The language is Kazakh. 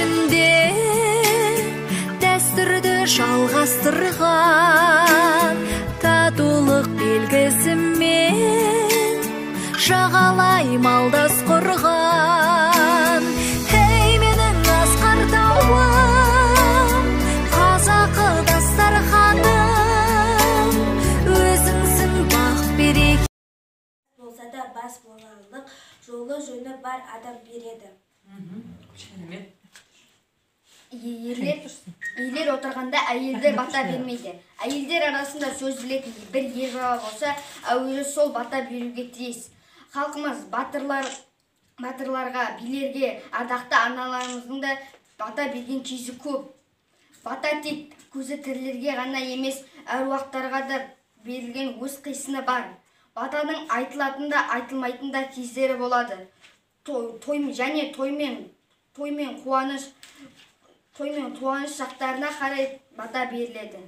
ішінде дәстүрді жалғастырған татулық белгісімен жағалай малдас құрған. Ей менің асқар тауым, қазақы дастарханым, өзіңсің бақ береке. Болса да бас боларлық жолы жөні бар адам береді. Ейлер отырғанда әйелдер бата бермейді. Әйелдер арасында сөз білетін бір ер бала болса, әуелі сол бата беруге тиіс. Халқымыз батырларға, билерге, ардақты аналарымыздың да бата берген кезі көп. Бата тек көзі тірілерге ғана емес, әруақтарға да берілген өз қисыны бар. Батаның айтылатын да айтылмайтын да кездері болады. Той мен қуаныш шақтарына қарай бата беріледі.